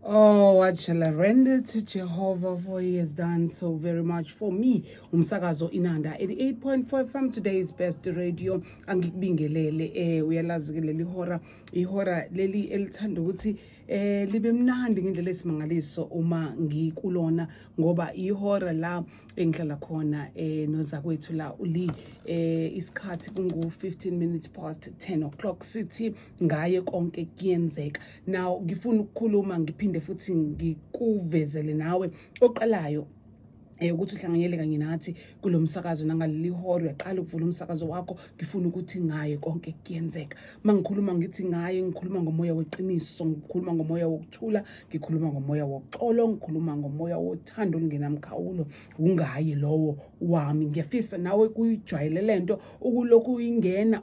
Oh, what shall I render to Jehovah, for he has done so very much for me. Umsakazo Inanda 88.4 from today's best radio. Angikubingelele uyalazi ke leli ihora leli elithanda ukuthi libe mnandi ngendlela esimangaliso uma ngikulona ngoba ihora la engihlala khona nozakwethu la uli isikhathi kungu 15 minutes past 10 o'clock sithi ngaye konke kuyenzeka. Now ngifuna ukukhuluma ngiphinde futhi ngikuvezele nawe oqalayo ukuthi uhlanganyele kanye nathi kulomsakazo nangaleli hora uyaqala ukuvula umsakazo wakho ngifuna ukuthi ngaye konke kuyenzeka. Mangikhuluma ngithi ngaye ngikhuluma ngomoya weqiniso, ngikhuluma ngomoya wokuthula, ngikhuluma ngomoya woxolo, ngikhuluma ngomoya wothando olungenamkhawulo. Ungaye lowo wami. Ngiyafisa nawe kuyijwayele lento ukulokhu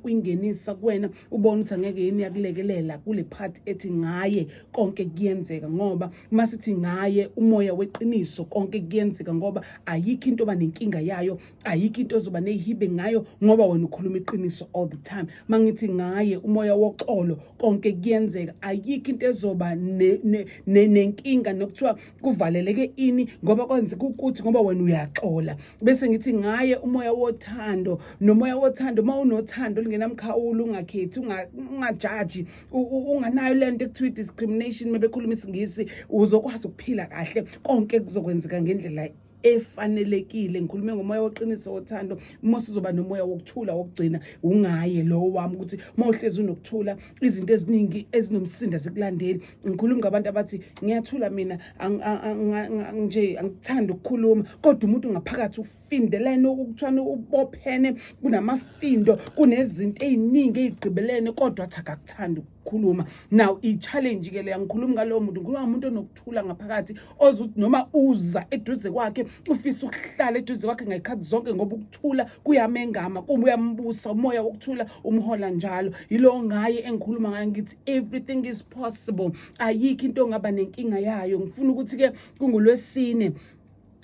uyingenisa kuwena ubona ukuthi angeke yini yakulekelela kule part ethi ngaye konke kuyenzeka, ngoba masithi ngaye umoya weqiniso konke kuyenzeka, ngoba ayikho into oba nenkinga yayo, ayikho into ozoba nehibe ngayo ngoba wena ukhuluma iqiniso all the time. Mangithi ngaye umoya woxolo konke kuyenzeka, ayikho into ezoba nenkinga nokuthiwa kuvaleleke ini ngoba kwenzeka ukuthi ngoba wena uyaxola. Bese ngithi ngaye umoya wothando, nomoya wothando mawunothando lingenamkhawulo, ungakhethi, ungajaji, unganayo lento ekuthiwa discrimination mebekhuluma isingisi, uzokwazi ukuphila kahle, konke kuzokwenzeka ngendlela efanelekile. Ngikhulume ngomoya weqiniso wothando. Mose uzoba nomoya wokuthula wokugcina. Ungaye lo wami ukuthi mawuhlezi unokuthula izinto eziningi ezinomsindo zikulandeli. Ngikhuluma ngabantu abathi ngiyathula mina nje angithanda ukukhuluma, kodwa umuntu ngaphakathi ufindelene ukuthwana ubophene, kunamafindo, kunezinto eziningi ezigqibelene kodwa athi akakuthandi ukukhuluma. Now i-challenge ke le ngikhuluma ngalowo muntu, ngikhuluma ngomuntu onokuthula ngaphakathi ozuthi noma uza eduze kwakhe ufisa ukuhlala eduze kwakhe ngayikhathi zonke ngoba ukuthula kuyamengama, kuba uyambusa umoya wokuthula umhola njalo. Yilo ngaye engikhuluma ngayo ngithi everything is possible, ayikho into ongaba nenkinga yayo. Ngifuna ukuthi ke kungolwesine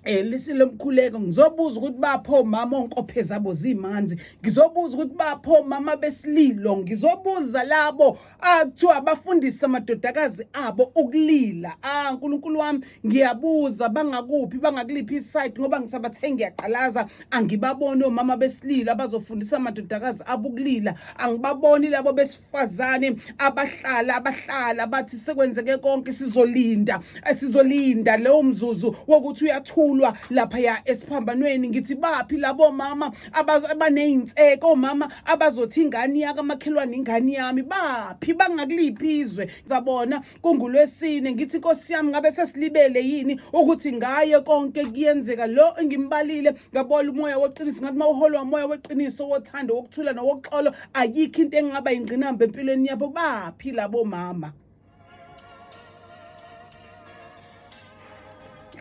lisilomkhuleko ngizobuza ukuthi bapho mama onkophe zabo zimanzi, ngizobuza ukuthi bapho mama besililo, ngizobuza labo akuthiwa abafundisa amadodakazi abo ukulila. Nkulunkulu wami ngiyabuza bangakuphi bangakuliphi iside ngoba ngisabathe ngiyaqalaza, angibaboni omama besililo abazofundisa amadodakazi abo ukulila, angibaboni labo besifazane abahlala bathi sekwenzeke konke sizolinda leyo mzuzu wokuthi uyathula lapha ya esiphambanweni. Ngithi baphi labo mama abanezinseko, mama abazothi ingane yaka makhelwane ingane yami, baphi bangakuliphi izwe. Ngizabona kungolwesine ngithi Nkosi yami ngabe sesilibele yini ukuthi ngaye konke kuyenzeka. Lo engimbalile ngabona umoya weqiniso, ngathi mawuholwa umoya weqiniso wothando wokuthula nowoxolo, ayikho into engaba ingqinamba empilweni yabo. Baphi labo mama?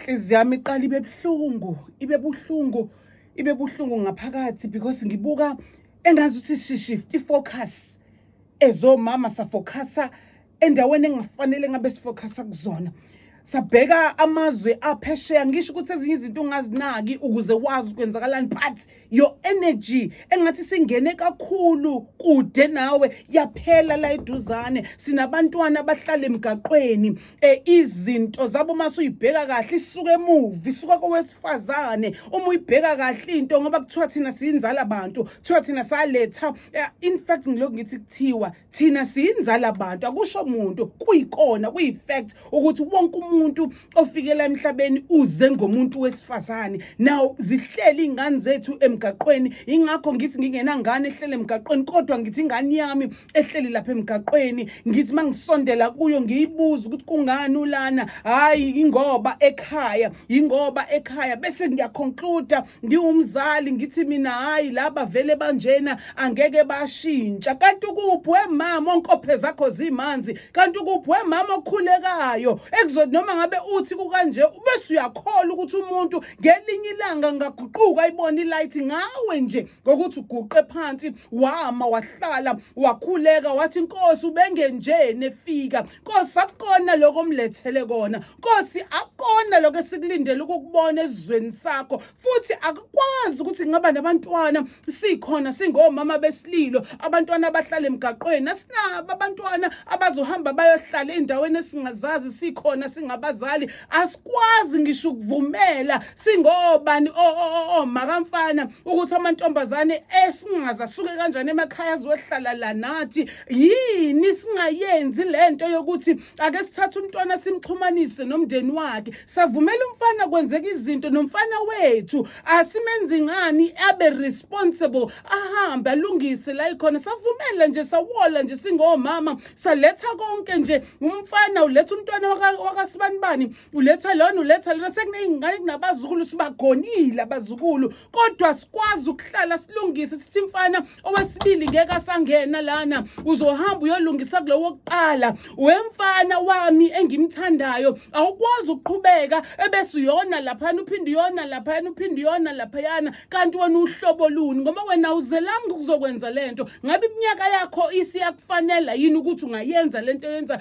Inhliziyo yami iqala ibe buhlungu ngaphakathi, because ngibuka engazi ukuthi shift ifocus ezomama safocusa endaweni engafanele ngabe sifocusa kuzona. Sabheka amazwe aphesheya, ngisho ukuthi ezinye izinto ungazinaki ukuze wazi ukwenzakalani, but your energy engathi singene kakhulu kude nawe yaphela la eduzane. Sinabantwana abahlala emgaqweni, izinto zabo masuyibheka kahle isuka emuva, isuka kowesifazane. Uma uyibheka kahle into ngoba kuthiwa thina siyinzala abantu, kuthiwa thina saletha, in fact ngilokhu ngithi kuthiwa thina siyinzala abantu, akusho umuntu, kuyikona kuyifact ukuthi wonke umuntu ofikela emhlabeni uze ngomuntu wesifazane. Now zihleli ingane zethu emgaqweni, ingakho ngithi ngingenangane ehlele emgaqweni, kodwa ngithi ingane yami ehleli lapha emgaqweni. Ngithi mangisondela kuyo ngiyibuza ukuthi kungani ulana, hayi ingoba ekhaya, bese ngiyaconclude ngiwumzali ngithi mina hayi laba vele banjena angeke bashintsha. Kanti ukuphi wemama onkophe zakho zimanzi, kanti ukuphi wemama okhulekayo ekuzona noma ngabe uthi kukanje ubese uyakhola ukuthi umuntu ngelinye ilanga ngaguquka ayibona ilight ngawe nje ngokuthi uguqe phansi wama wahlala wakhuleka wathi Nkosi ubengenje nefika Nkosi akukona lokho omlethele kona Nkosi akukona lokho esikulindele ukukubona ezweni sakho futhi akukwazi ukuthi ngaba nabantwana sikhona singomama besililo abantwana abahlala emgaqweni asinabo abantwana abazohamba bayohlala endaweni esingazazi sikhona singabazali asikwazi ngisho ukuvumela singobani makamfana ukuthi amantombazane esingaza asuke kanjani emakhaya azohlala la nathi yini singayenzi lento yokuthi ake sithathe umntwana simxhumanise nomndeni wakhe savumela umfana kwenzeka izinto nomfana wethu asimenzi ngani abe responsible ahambe alungise la ikhona savumela nje sawola nje singomama saletha konke nje umfana uletha umntwana wakasibanibani uletha lona sekuneyingane kunabazukulu sibagonile abazukulu kodwa sikwazi ukuhlala silungise sithi mfana owesibili ngeke asangena lana uzohamba uyolungisa kulowo kuqala wemfana wami engimthandayo awukwazi ukuqhubeka ebese uyona lapha uphinde uyona lapha uphinde uyona lapha kanti wena uhlobo luni ngoba wena uzelanga ukuzokwenza lento ngabe iminyaka yakho isiyakufanela yini ukuthi ungayenza lento yenza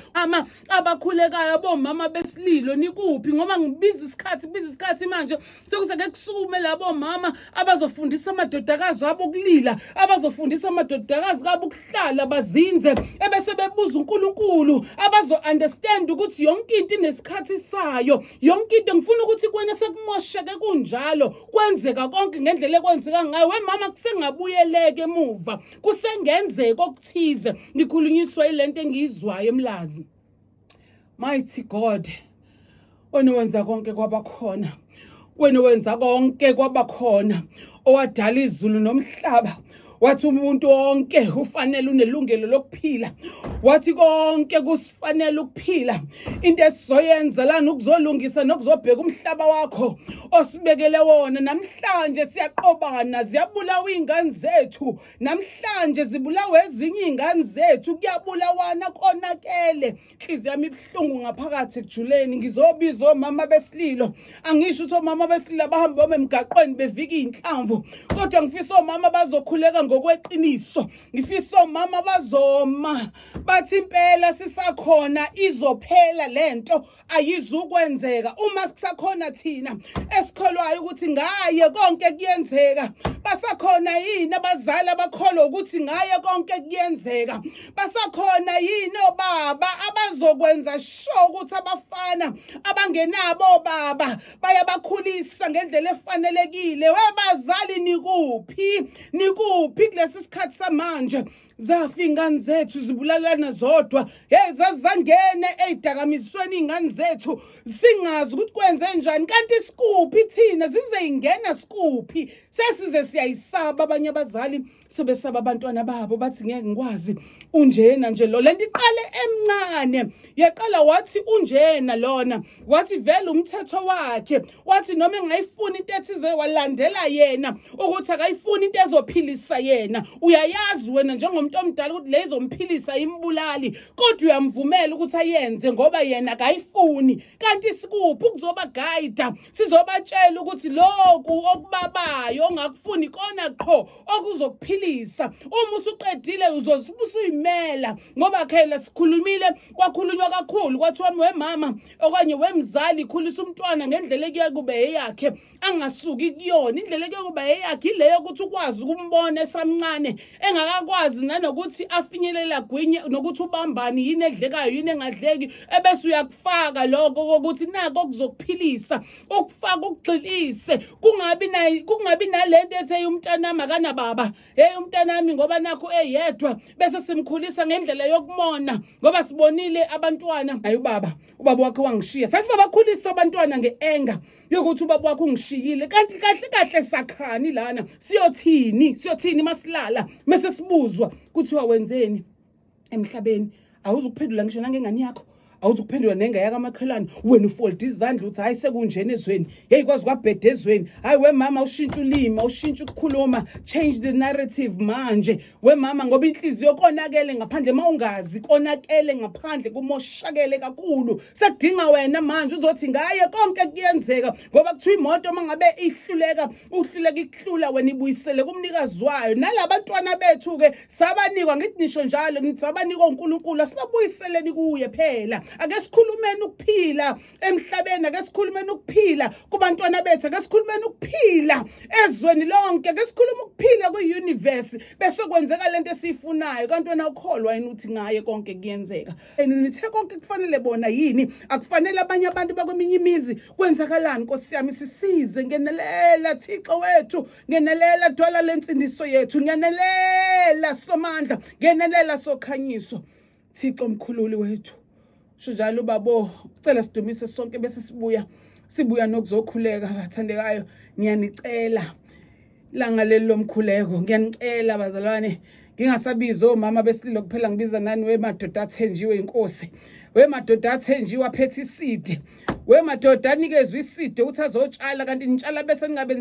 abakhulekayo bomama besililo nikuphi ngoba ngibiza isikhathi manje sokusake kusukume labo mama abazofundisa amadodakazi abo kulila abazofundisa amadodakazi abo ukuhlala bazinze ebese bebuza uNkulunkulu abazo understand ukuthi yonke into inesikhathi sayo yonke into ngifuna ukuthi kwena sekumosheke kunjalo kwenzeka konke ngendlela ekwenzeka ngayo wemama kusengabuyeleke emuva kusengenzeka okuthize ngikhulunyiswa ilento engiyizwayo emlazi Mighty God wena wenza konke kwabakhona wena wenza konke kwabakhona owadala izulu nomhlaba wathi umuntu wonke ufanele unelungelo lokuphila wathi konke kusifanele ukuphila into esizoyenza lana ukuzolungisa nokuzobheka umhlaba wakho osibekele wona namhlanje siyaqobana ziyabulawa izingane zethu namhlanje zibulawa ezinye izingane zethu kuyabulawana konakele inhliziyo yami ibhlungu ngaphakathi ejuleni ngizobiza omama besililo angisho ukuthi omama besililo abahamba emgaqweni bevika inhlamvu kodwa ngifisa omama bazokhuleka ngokweqiniso ngifisa omama bazoma bathi impela sisakhona izophela lento ayizukwenzeka uma sisakhona thina esikholwayo ukuthi ngaye konke kuyenzeka basakhona yini abazali abakholwa ukuthi ngaye konke kuyenzeka basakhona yini obaba abazokwenza sure ukuthi abafana abangenabo baba bayabakhulisa ngendlela efanelekile webazali nikuphi kulesi sikhathi samanje zafa ingane zethu zibulalana zodwa zazangene ezidakamizweni ingane zethu singazi ukuthi kwenze njani kanti sikuphi thina zizeyingena sikuphi sesize siyayisaba abanye abazali sebesaba abantwana babo bathi ngeke ngikwazi unjena nje lo lento iqale emncane yaqala wathi unjena lona wathi vele umthetho wakhe wathi noma engayifuni into ethize walandela yena ukuthi akayifuni into ezophilisa yena uyayazi wena njengomuntu omdala ukuthi lezomphilisa imbulali kodwa uyamvumela ukuthi ayenze ngoba yena akayifuni kanti sikuphi ukuzoba guide sizobatshela ukuthi lokhu okubabayo ongakufuni kona qho okuzokuphilisa uma usuqedile uzosuyimela ngoba khela sikhulumile kwakhulunywa kakhulu kwathiwa wemama okanye wemzali khulisa umntwana ngendlela ekuye kube eyakhe angasuki kuyona indlela ekuye kube eyakhe ileyo ukuthi ukwazi ukumbona esamncane engakakwazi nanokuthi afinyelela gwinye nokuthi ubambani yini edlekayo yini engadleki ebese uyakufaka lokho ukuthi nako okuzokuphilisa ukufaka ukugxilise kungabi nalento ethe umntanami akana baba umntanami ngoba nakho eyedwa bese simkhulisa ngendlela yokumona ngoba sibonile abantwana hayi ubaba wakhe wangishiya sasibakhulisa abantwana ngeenga yokuthi ubaba wakhe ungishiyile kanti kahle sakhani lana siyothini masilala mase sibuzwa kuthiwa wenzeni emhlabeni awuzukuphendula ngisho nangengane yakho awuzukuphendula nenga yakamakhelwane wena ufolda izandla uthi hayi sekunjena ezweni hey kwazi kwabhede ezweni hayi we mama ushintsha ulima ushintsha ukukhuluma change the narrative manje we mama ngoba inhliziyo konakele ngaphandle mawungazi konakele ngaphandle kumoshakele kakhulu sekudinga wena manje uzothi ngaye konke kuyenzeka ngoba kuthiwa imoto mangabe ihluleka ihlula wena ibuyisele kumnikazi wayo nalabantwana bethu ke sabanikwa ngithi nisho njalo nithi sabanikwa uNkulunkulu asibabuyiseleni kuye phela ake sikhulumeni ukuphila emhlabeni ake sikhulumeni ukuphila kubantwana bethu ake sikhulumeni ukuphila ezweni lonke ake sikhuluma ukuphila kwi-universe bese kwenzeka lento esiyifunayo kanti wena ukholwa yini uthi ngaye konke kuyenzeka nithe konke kufanele bona yini akufanele abanye abantu bakweminye imizi kwenzakalani Nkosi yami sisize ngenelela Thixo wethu ngenelela dwala lensindiso yethu ngenelela somandla ngenelela sokhanyiso Thixo mkhululi wethu njalo babo ucela sidumise sonke bese sibuya nokuzokhuleka bathandekayo ngiyanicela langa leli lomkhuleko ngiyanicela bazalwane ngingasabiza omama besililo kuphela ngibiza nani wemadoda athenjiwe inkosi wemadoda athenjiwe aphethe iside wemadoda anikezwe iside uthi azotshala kanti nitshala bese ningabe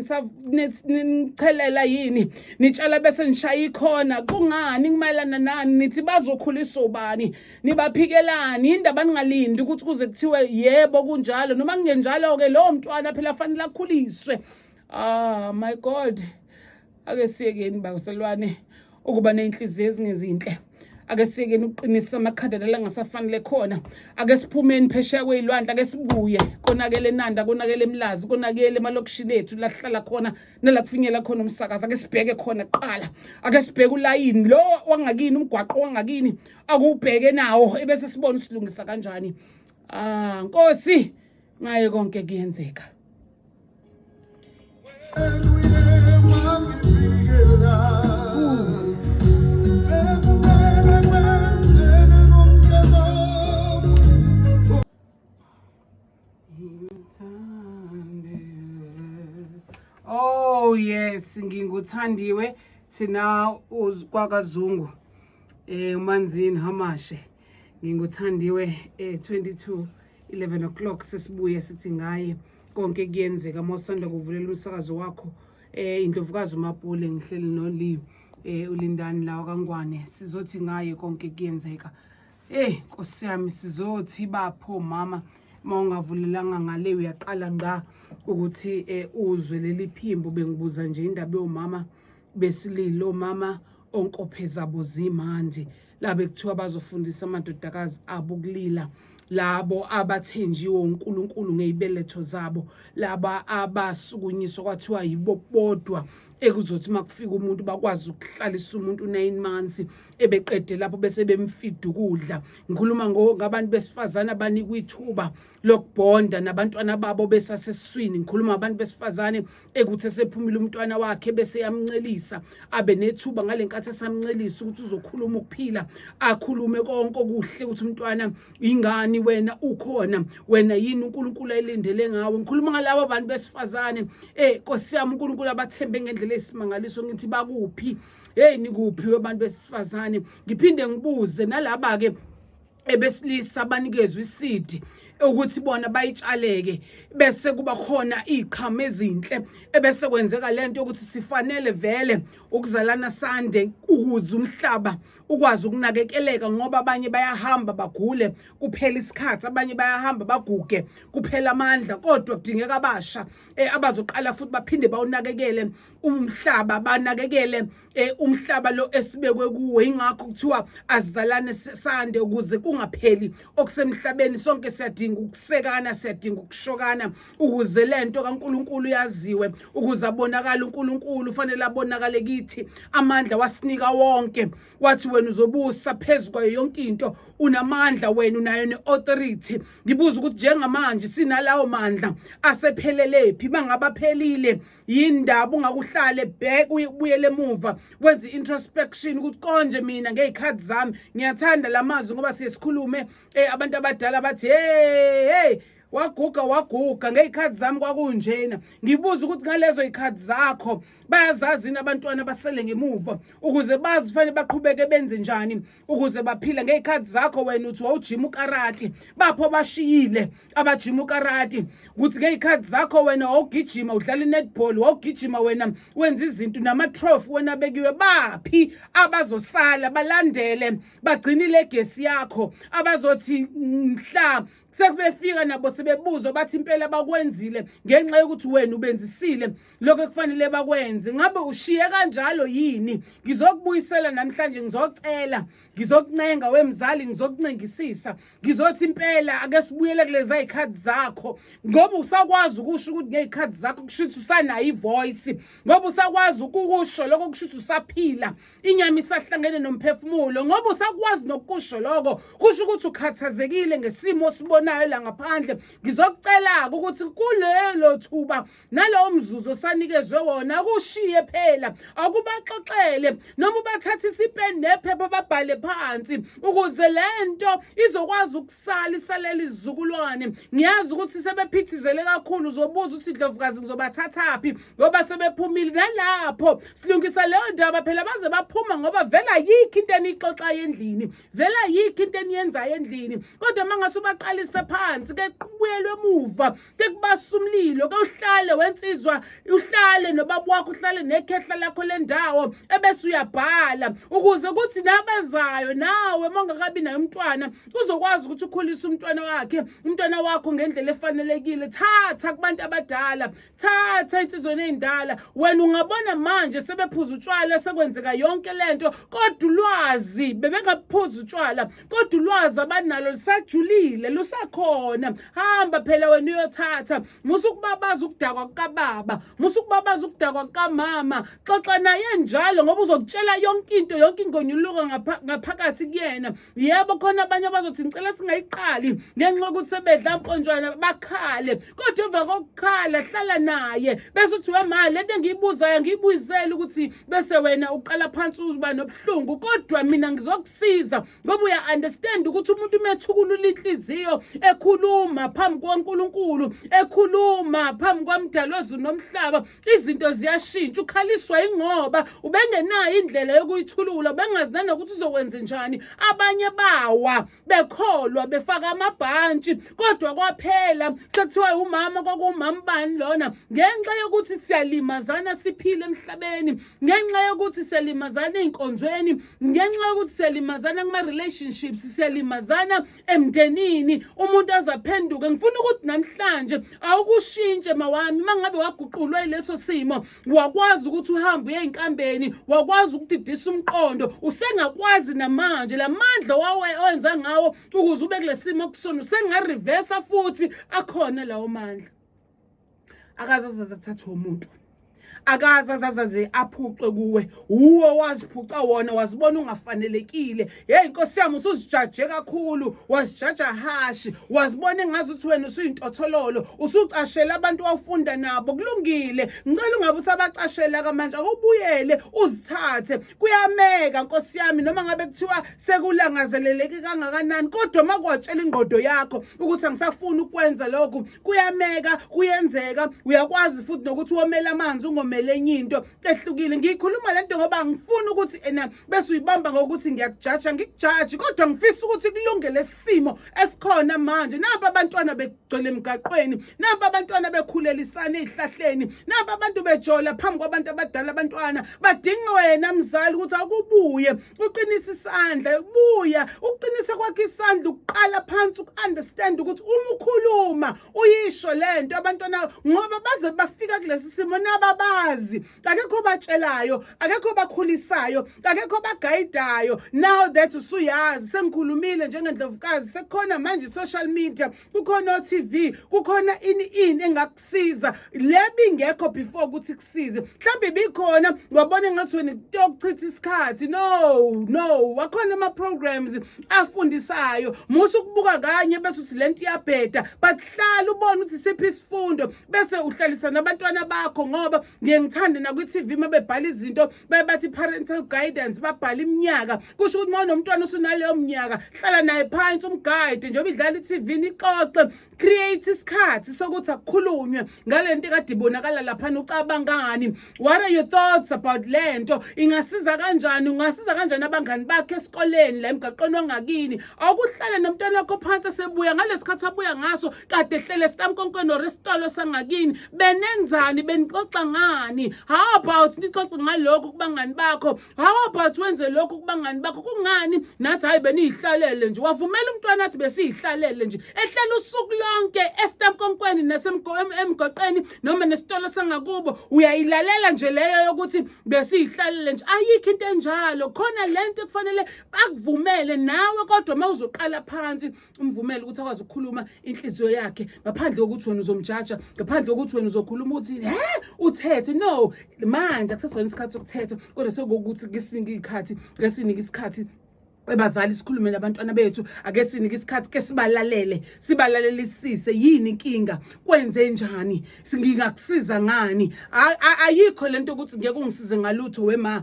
nichelela yini nitshala bese nishaya ikhona kungani kumayelana nani nithi bazokhulisa ubani nibaphikelani indaba ningalindi ukuthi kuze kuthiwe yebo kunjalo noma kungenjalo ke lo mntwana phela afanele akhuliswe my god ake siyekeni bakuselwane ukuba nenhliziyo ezingezinhle ake siyekeni uqinisa amakhanda la ngasafanele khona ake siphumeni phesheya kwezilwandle ake sibuye konakele eNanda konakele eMlazi konakele emalokishini ethu la hlala khona nala kufinyela khona umsakazo ake sibheke khona kuqala ake sibheke ulayini lo wangakini umgwaqo wangakini akubheke nawo ebese sibona usilungisa kanjani Nkosi ngaye konke kuyenzeka Oh yes nginguthandiwe thina kwaKazungu umanzini hamashe nginguthandiwe 11 o'clock sesibuye sithi ngaye konke kuyenzeka mawusanda kuvulela umsakazo wakho Indlovukazi Mapule ngihleli noli ulindani lawa kaNgwane sizothi ngaye konke kuyenzeka Nkosi yami sizothi bapho mama mawungavulelanga ngale uyaqala ngqa ukuthi uzwe leli phimbo bengibuza nje indaba yomama besililo mama onkopheza bozimandi labe kuthiwa bazofundisa amadodakazi abo kulila labo abathenjiwe uNkulunkulu ngezibeletho zabo laba abasukunyiswa kwathiwa yibo bodwa ekuzothi makufika umuntu bakwazi ukuhlalisa umuntu 9 months ebeqede lapho bese bemfida ukudla ngikhuluma ngabantu besifazana abanikwa ithuba lokubonda nabantwana babo besaseswini ngikhuluma abantu besifazane ekuthi sephumile umntwana wakhe bese yamncelisa abe nethuba ngalenkathi esamncelisa ukuthi uzokhuluma ukuphila akhulume konke okuhle ukuthi umntwana ingani wena ukhona wena yini uNkulunkulu ayilindele ngawe ngikhuluma ngalabo abantu besifazane Nkosi yami uNkulunkulu abathembe ngendlela esimangaliso ngithi bakuphi nikuphi abantu besifazane ngiphinde ngibuze nalaba ke ebesilisa abanikezwe isidi ukuthi bona bayitshaleke bese kuba khona iqhama ezinhle ebese kwenzeka lento ukuthi sifanele vele ukuzalana sande ukuze umhlaba ukwazi ukunakekeleka ngoba abanye bayahamba bagule kuphela isikhathi abanye bayahamba baguge kuphela amandla kodwa kudingeka abasha abazoqala futhi baphinde bawunakekele umhlaba banakekele umhlaba lo esibekwe kuwe ingakho kuthiwa azizalane sande ukuze kungapheli okusemhlabeni sonke siyadinga ukusekana siyadinga ukushokana ukuze lento kaNkulunkulu yaziwe ukuze abonakala uNkulunkulu ufanele abonakale kithi amandla wasinika wonke wathi wena uzobusa phezukwayo yonke into unamandla wena unayo neauthority ngibuza ukuthi njengamanje sinalawo mandla asephelelepi bangabaphelile yindaba ungakuhlale back uyebuyele emuva wenze introspection ukuthi konje mina ngezikhathi zami ngiyathanda lamazwi ngoba siyesikhulume abantu abadala bathi hey waguga ngey'khathi zami kwakunjena ngibuza ukuthi ngalezo y'khathi zakho bayazazi abantwana basele ngemuva ukuze bazi fanele baqhubeke benze njani ukuze baphila ngey'khathi zakho wena uthi wawujima ukarati bapho bashiyile abajima ukarati ukuthi ngey'khathi zakho wena wawugijima udlala i-netball wawugijima wena wenza izinto nama-trophy wena bekiwe baphi abazosala balandele bagcine ilegesi yakho abazothi mhla sekubefika nabo sebebuzwa bathi impela bakwenzile ngenxa yokuthi wena ubenzisile lokho ekufanele bakwenze ngabe ushiye kanjalo yini ngizokubuyisela namhlanje ngizocela ngizokuncenga wemzali ngizokuncengisisa ngizothi impela ake sibuyele kulezi ayikhathi zakho ngoba usakwazi ukusho ukuthi ngeyikhathi zakho kushuthi usanayo ivoice ngoba usakwazi ukusho lokho kushuthi usaphila inyama isahlangene nomphefumulo ngoba usakwazi nokusho lokho kusho ukuthi ukhathazekile ngesimo sibona nayo la ngaphandle ngizokucela ukuthi kulelo thuba nalowo mzuzu osanikezwe wona kushiye phela akubaxoxele noma ubathatha isipeni nephepha babhale phansi ukuze lento izokwazi ukusala isalela izizukulwane ngiyazi ukuthi sebephithizele kakhulu uzobuza ukuthi Indlovukazi ngizobathathaphi ngoba sebephumile nalapho silungisa leyo ndaba phela baze baphuma ngoba vela yikho into enixoxayo endlini vela yikho into eniyenzayo endlini kodwa mangase ubaqalise phansi ke kubuyelwe emuva ke kubasa umlilo ke uhlale wensizwa uhlale nobaba wakho uhlale nekhehla lakho lendawo ebese uyabhala ukuze kuthi nabezayo nawe mangakabi nayo umntwana uzokwazi ukuthi ukhulise umntwana wakho ngendlela efanelekile thatha kubantu abadala thatha insizweni ezindala wena ungabona manje sebephuza utshwala sekwenzeka yonke lento kodwa ulwazi bebengaphuza utshwala kodwa ulwazi abanalo lisajulile lusakhona hamba phela wena uyothatha musukubabaza ukudakwa kababa musukubabaza ukudakwa kamama xoxa naye njalo ngoba uzokutshela yonke ingonyuluka ngaphakathi kuyena yebo khona abanye abazothi ngicela singayiqali ngenxa yokuthi sebedla mponjwana bakhale kodwa emva kokukhala hlala naye bese uthi wemali lento engiyibuzayo ngiyibuyisela ukuthi bese wena uqala phansi uzuba nobuhlungu kodwa mina ngizokusiza ngoba uya understand ukuthi umuntu umethukulula inhliziyo ekhuluma phambi kwaNkulunkulu ekhuluma phambi kwaMdali wezulu nomhlaba izinto ziyashintsha ukhaliswa ingoba ubengenayo indlela yokuyithulula ubengazi nanokuthi uzokwenza njani abanye bawa bekholwa befaka amabhantshi kodwa kwaphela sekuthiwa umama kwakumama bani lona ngenxa yokuthi siyalimazana siphile emhlabeni ngenxa yokuthi siyalimazana einkonzweni ngenxa yokuthi siyalimazana kuma relationships siyalimazana emndenini umuntu azaphenduka ngifuna ukuthi namhlanje awukushintshe mawami mangabe waguqulwa ileso simo wakwazi ukuthi uhambe uye enkambeni wakwazi ukudidisa umqondo usengakwazi namanje lamandla wawenza ngawo ukuze ube kulesimo kusona usengareversa futhi akhona lawo mandla akazaza kuthatha umuntu akazazaze aphuqe kuwe uwe waziphuca wona wazibona ungafanelekile hey inkosi yami usuzijaje kakhulu wazijaja hashi wazibona engazi ukuthi wena usuyintothololo usucashela abantu wafunda nabo kulungile ngicela ungabe usabacashela kamanje akubuyele uzithathe kuyameka nkosi yami noma ngabe kuthiwa sekulangazeleleke kangakanani kodwa makwatshela ingqondo yakho ukuthi angisafuni ukwenza lokho kuyameka kuyenzeka uyakwazi futhi nokuthi womela amanzi ungomela enye into ehlukile ngikhuluma lento ngoba ngifuna ukuthi bese uyibamba ngokuthi ngiyakujaja ngikujaji kodwa ngifisa ukuthi kulungele isimo esikhona manje naba abantwana begcwele emgaqweni naba abantwana bekhulelisana ezihlahleni naba abantu bejola phambi kwabantu abadala abantwana badinga wena mzali ukuthi akubuye uqinise isandla ubuya uqinise kwakhe isandla uqala phansi ukunderstand ukuthi uma ukhuluma uyisho lento abantwana ngoba baze bafika kulesi simo nababazi akekho batshelayo akekho bakhulisayo akekho bagayidayo now that usuyazi sengikhulumile njengeNdlovukazi sekukhona manje social media kukhona TV kukhona ini engakusiza lebi ingekho before ukuthi kusize mhlawumbe bikhona wabona ngathi wena yokuchitha isikhathi no wakhona ama programs afundisayo musu kubuka kanye bese uthi lento iyabheda but uhlala ubone ukuthi siphi isifundo bese uhlalisa nabantwana bakho ngoba ngiyengithanda na ku TV mabebhala izinto bathi parental guidance babhala iminyaka kusho ukuthi uma unomntwana usunaleyo minyaka hlala naye phansi umguide njengoba idlala iTV ixoxe create isikhathi sokuthi akukhulunywe ngalento ekade ibonakala lapha ucabangani. What are your thoughts about lento? Ingasiza kanjani? Ungasiza kanjani abangani bakhe esikoleni la emgaqweni wangakini? Awukuhlala nomntwana wakho phansi sebuya ngalesikhathi abuya ngaso kade ehlele sitamkonkweni orestolo sangakini benenzani benixoxa ngani? How about nixoxe ngalokho kubangani bakho? How about wenze lokho kubangani bakho? Kungani nathi hayi benihlalele nje wavumela umntwana athi besihlalele nje ehlela usuku lonke esitamkonkweni nasemgaqweni noma nesitolo sangakubo uyayilalela nje leyo yokuthi besihlalele nje ayikho into enjalo khona lento ekufanele akuvumele nawe kodwa mawuzoqala phansi umvumele ukuthi akwazi ukukhuluma inhliziyo yakhe ngaphandle kokuthi wena uzomjaja ngaphandle kokuthi wena uzokhuluma uthi uthethe no manje akusesona isikhathi sokuthetha kodwa sekuthi ngesinye isikhathi ebazali sikhulume nabantwana bethu ake sinike isikhathi ke sibalalelisise yini inkinga kwenze njani singingakusiza ngani ayikho lento ukuthi ngeke ungisize ngalutho wema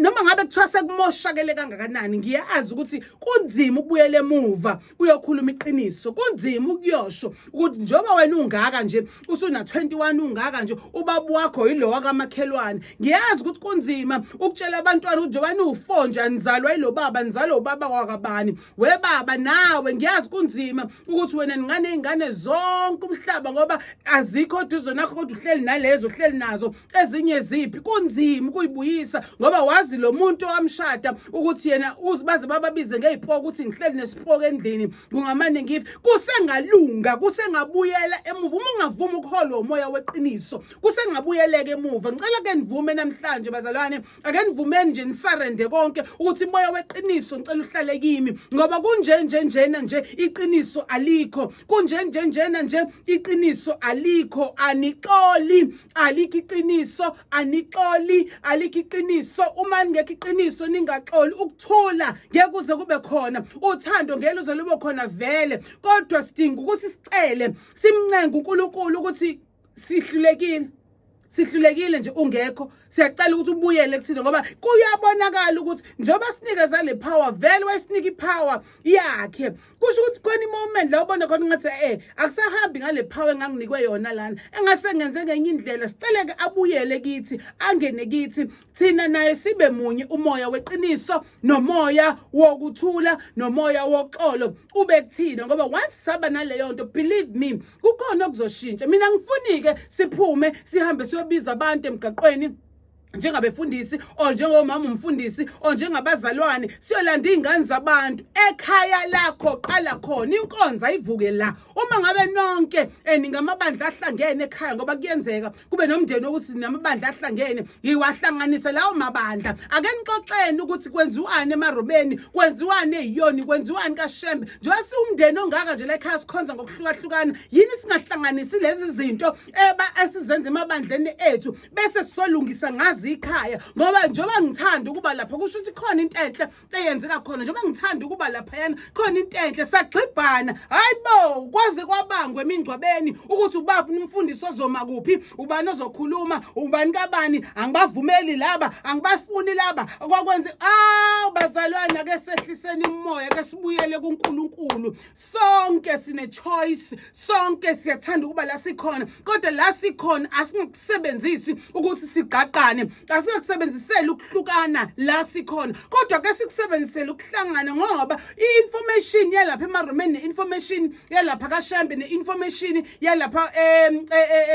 noma ngabe kuthiwa sekumoshakele kangakanani ngiyazi ukuthi kunzima ukubuyela emuva uyokhuluma iqiniso kunzima ukuyosho ukuthi njoba wena ungaka nje usuna 21 ungaka nje ubaba wakho yilo wakamakhelwane ngiyazi ukuthi kunzima ukutshela abantwana ukuthi njoba u4 nje anizalwa yilo baba lo baba kwakabani we baba nawe ngiyazi kunzima ukuthi wena ingane zonke umhlaba ngoba azikho duzo nakho kodwa uhleli nalezo uhleli nazo ezinye ziphi kunzima ukuyibuyisa ngoba wazi lo muntu owamshada ukuthi yena uzibaze bababize ngezipho ukuthi ngihleli nesipho endlini kungamane ngifi kusengalunga kusengabuyela emuva uma ungavuma ukuhola umoya weqiniso kusengabuyeleke emuva ngicela ke nivume namhlanje bazalwane ake nivumeni nje nisarende konke ukuthi umoya weqiniso ngicela uhlale kimi ngoba kunjenjena nje iqiniso alikho kunjenjena nje iqiniso alikho anixoli alikho iqiniso anixoli alikho iqiniso uma ngeke iqiniso ningaxoli ukuthula ngeke kuze kube khona uthando ngeke uze lube khona vele kodwa sidinga ukuthi sicele simncenga uNkulunkulu ukuthi sihlulekile nje ungekho siyacela ukuthi ubuyele kuthina ngoba kuyabonakala ukuthi njoba sinikeza le power vele wesinika ipower yakhe kusho ukuthi khona moment la ubona khona ngathi akusahambi ngale power enganginikwe yona lana engathi sengenze ngenye indlela siceleke abuyele kithi angene kithi thina naye sibe munye umoya weqiniso nomoya wokuthula nomoya woxolo ube kuthina ngoba once saba naleyo nto believe me kukhona okuzoshintsha mina ngifunike siphume sihambe siyobiza abantu emgaqweni njengabefundisi o njengomama umfundisi o njengabazalwane siyolanda izingane zabantu ekhaya lakho qala khona inkonzo ayivuke la uma ngabe nonke ningamabandla ahlangene ekhaya ngoba kuyenzeka kube nomndeni ukuthi namabandla ahlangene yiwahlanganise lawo mabandla ake nixoxeni ukuthi kwenziwani emarobeni kwenziwani eyiyoni kwenziwani kaShembe njengoba siumndeni ongaka nje la ekhaya sikhonza ngokuhlukahlukana yini singahlanganisi lezi zinto esizenza emabandleni ethu bese sisolungisa ngazi ikhaya ngoba njoba ngithanda ukuba lapha kusho ukuthi khona into enhle eyenzeka khona njoba ngithanda ukuba lapha yana khona into enhle sagxibhana hayibo kwaze kwabangwe emingcwabeni ukuthi ubaba umfundisi ozoma kuphi ubani ozokhuluma ubani kabani angibavumeli laba angibafuni laba kwakwenze bazalwane ake sehliseni umoya ake sibuyele kuNkulunkulu sonke sine choice sonke siyathanda ukuba la sikhona kodwa la sikhona asingakusebenzisi ukuthi sigaqane asikusebenzisela ukuhlukana la sikhona kodwa ke sikusebenzisela ukuhlangana ngoba i-information yalapha emaromeni ne-information yalapha kaShembe ne-information yalapha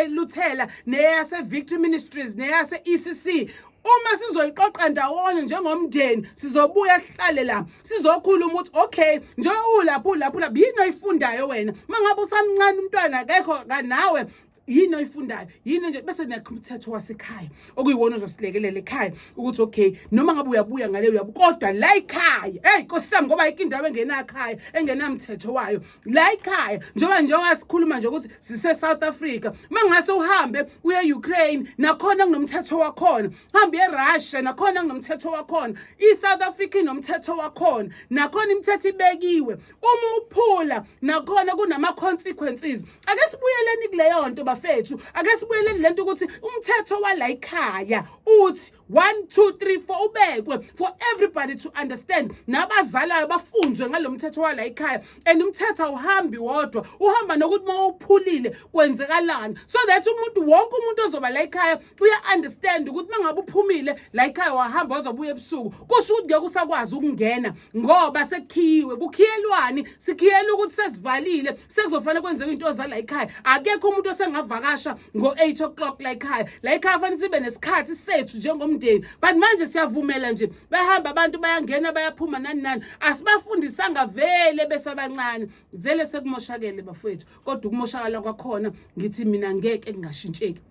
Luthela neyase Victory Ministries neyase ECC uma sizoyiqoqa ndawonye njengomndeni sizobuya sihlale la sizokhuluma ukuthi okay njengoba ulapha yini oyifundayo wena mangabe usamncane umntwana akekho nawe yini oyifundayo yini nje bese nekumthetho wasekhaya okuyiwona uzosilekelela ekhaya ukuthi okay noma ngabe uyabuya ngale kodwa la ekhaya hey Nkosi sami ngoba ikindawo engenakhaya engenamthetho wayo la ekhaya njengoba sikhuluma nje ukuthi sise South Africa mangathi uhambe uye Ukraine nakhona kunomthetho wakhona hambe eRussia nakhona kunomthetho wakhona iSouth Africa inomthetho wakhona nakhona imithetho ibekiwe uma uphula nakhona kunama consequences ake sibuyeleni kuleyo nto bafethu ake sibuyeleni lento ukuthi umthetho wala ekhaya uthi 1 2 3 4 ubekwe for everybody to understand nabazalayo bafunzwe ngalomthetho wala ekhaya and umthetho awuhambi wodwa uhamba nokuthi mawuphulile kwenzekalani so that wonke umuntu ozoba la ekhaya uya understand ukuthi mangabe uphumile la ekhaya wahamba ozobuya ebusuku kusho ukuthi ngeke usakwazi ukungena ngoba sekhiwe kukhiyelwani sikhiyela ukuthi sesivalile sekuzofanele kwenzeka into zala ekhaya akekho umuntu osengavakasha ngo8 o'clock la ekhaya fanele sibe nesikhathi sethu njengomndeni but manje siyavumela nje bahamba abantu bayangena bayaphuma nani asibafundisanga vele besabancane vele sekumoshakele bafowethu kodwa ukumoshakala kwakhona ngithi mina ngeke ngashintsheki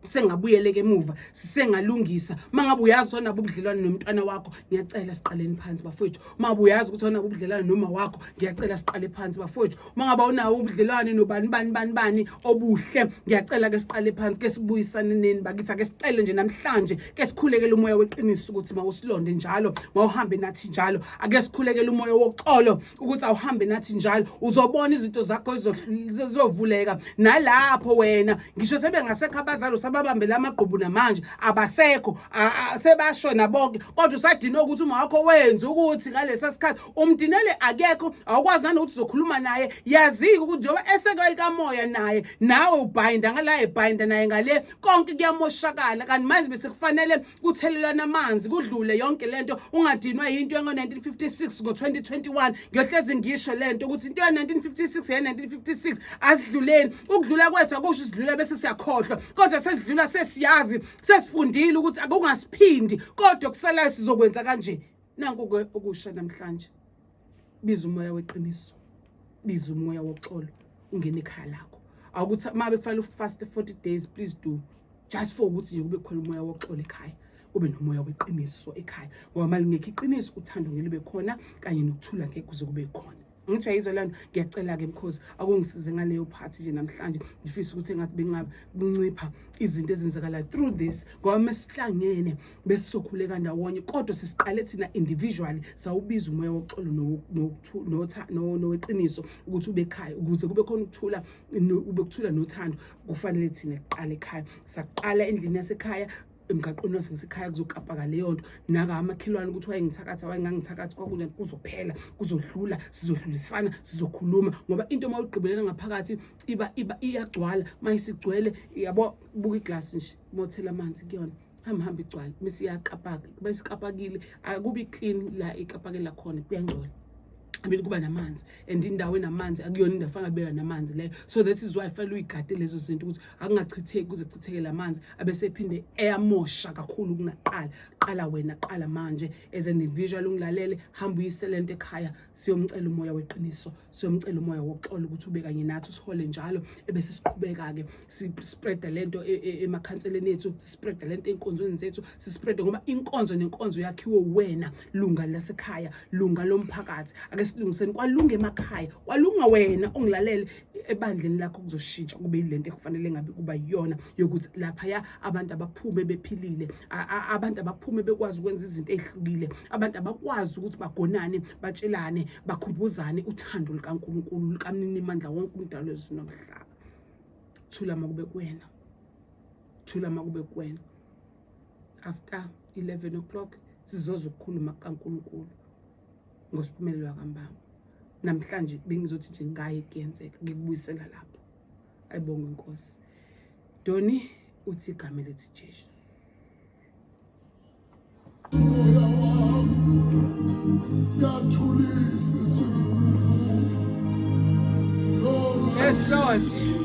sengabuyeleke emuva sisengalungisa mangabe uyazi wona ubudlelwane nomntwana wakho ngiyacela siqaleni phansi bafowethu mangabe uyazi ukuthi wona ubudlelwane noma wakho ngiyacela siqale phansi bafowethu mangabe unawo ubudlelwane nobani obuhle ngiyacela ke siqale phansi ke sibuyisane neni bakithi ake sicele nje namhlanje ke sikhulekele umoya weqiniso ukuthi mawusilonde njalo mawuhambe nathi njalo ake sikhulekele umoya woxolo ukuthi awuhambe nathi njalo uzobona izinto zakho zizovuleka nalapho wena ngisho sebengasekho abazali babambela amagqubu namanje abasekho sebashona bonke kodwa usadina ukuthi uma wakho wenza ukuthi ngalesa sikhathi umdinele akekho awukwazi nanokuthi uzokhuluma naye yazika ukuthi njoba esekwe likamoya naye nawe ubhinda ngala ebhinda naye ngale konke kuyamoshakala kanti manje bese kufanele kuthelelana amanzi kudlule yonke lento ungadinwa into ngo1956 ngo2021 ngiyohlezi ngisho lento ukuthi into ya1956 ya1956 asidluleni ukudlula kwethu akusho sidlula bese siyakhohlwa kodwa sesidlula sesiyazi sesifundile ukuthi akungasiphindi kodwa kusalayo sizokwenza kanje nanku okusha namhlanje biza umoya weqiniso biza umoya woxolo ungene ekhaya lakho awukuthi mabe kufanele ufast 40 days please do just for ukuthi nje kube khona umoya woxolo ekhaya kube nomoya weqiniso ekhaya ngoba malingekho iqiniso uthando ngelibe khona kanye nokuthula ngeke kuze kube khona ngithi ayizwa lana ngiyacela ke mkhosi akungisize ngaleyo party nje namhlanje ngifisa ukuthi engathi bengabincipha izinto ezenzakala through this ngoba mesihlangene besisokhuleka ndawonye kodwa sisiqale thina individually sawubiza umoya woxolo noweqiniso ukuthi ube ekhaya ukuze kube khona ukuthula ube kuthula nothando kufanele thina kuqala ekhaya saqala endlini yasekhaya emgaqweni wasengisekhaya kuzokapaka leyo nto naka amakhelwane ukuthi wayengithakatha wayengangithakatha kwakunjani kuzophela kuzodlula sizodlulisana sizokhuluma ngoba into mawugqibelena ngaphakathi iba iyagcwala mayisigcwele yabo buka iglass nje mothela amanzi kuyona hamba igcwala mase iyaqapaka bese kapakile akubi clean la ikapakela khona kuyangcola abeli kuba namanzi and indawo enamanzi akuyona indawo fanele beka namanzi leyo so that is why fanele uyigade lezo zinto ukuthi akungachitheki kuze kuchitheke lamanzi abese ephinde eyamosha kakhulu kunaqala qala wena qala manje as an individual ungilalele hamba uyiselente ekhaya siyomcela umoya weqiniso siyomcela umoya woxolo ukuthi ube kanye nathi sihole njalo ebese siqhubeka ke spread lento emakhanseleni ethu spread lento enkonzweni zethu spread ngoba inkonzo nenkonzo yakhiwe wena lunga lasekhaya lunga lomphakathi silungiseni kwalunga emakhaya kwalunga wena ongilalele ebandleni lakho kuzoshintsha kube ilento ekufanele ngabe kuba yiyona yokuthi lapha ya abantu abaphume bephilile abantu abaphume bekwazi ukwenza izinto ezihlukile abantu abakwazi ukuthi bagonane batshelane bakhumbuzane uthando likaNkulunkulu likamnini mandla wonke umdalo ezinomhlaba thula makube kuwena thula makube kuwena after 11 o'clock sizoza ukukhuluma kaNkulunkulu ngosiphumelelo kaMbaba namhlanje bengizothi nje ngaye kuyenzeka ngikubuyisela lapho ayibonge inkosi Doni uthi igama lethi Jesu Yes Lord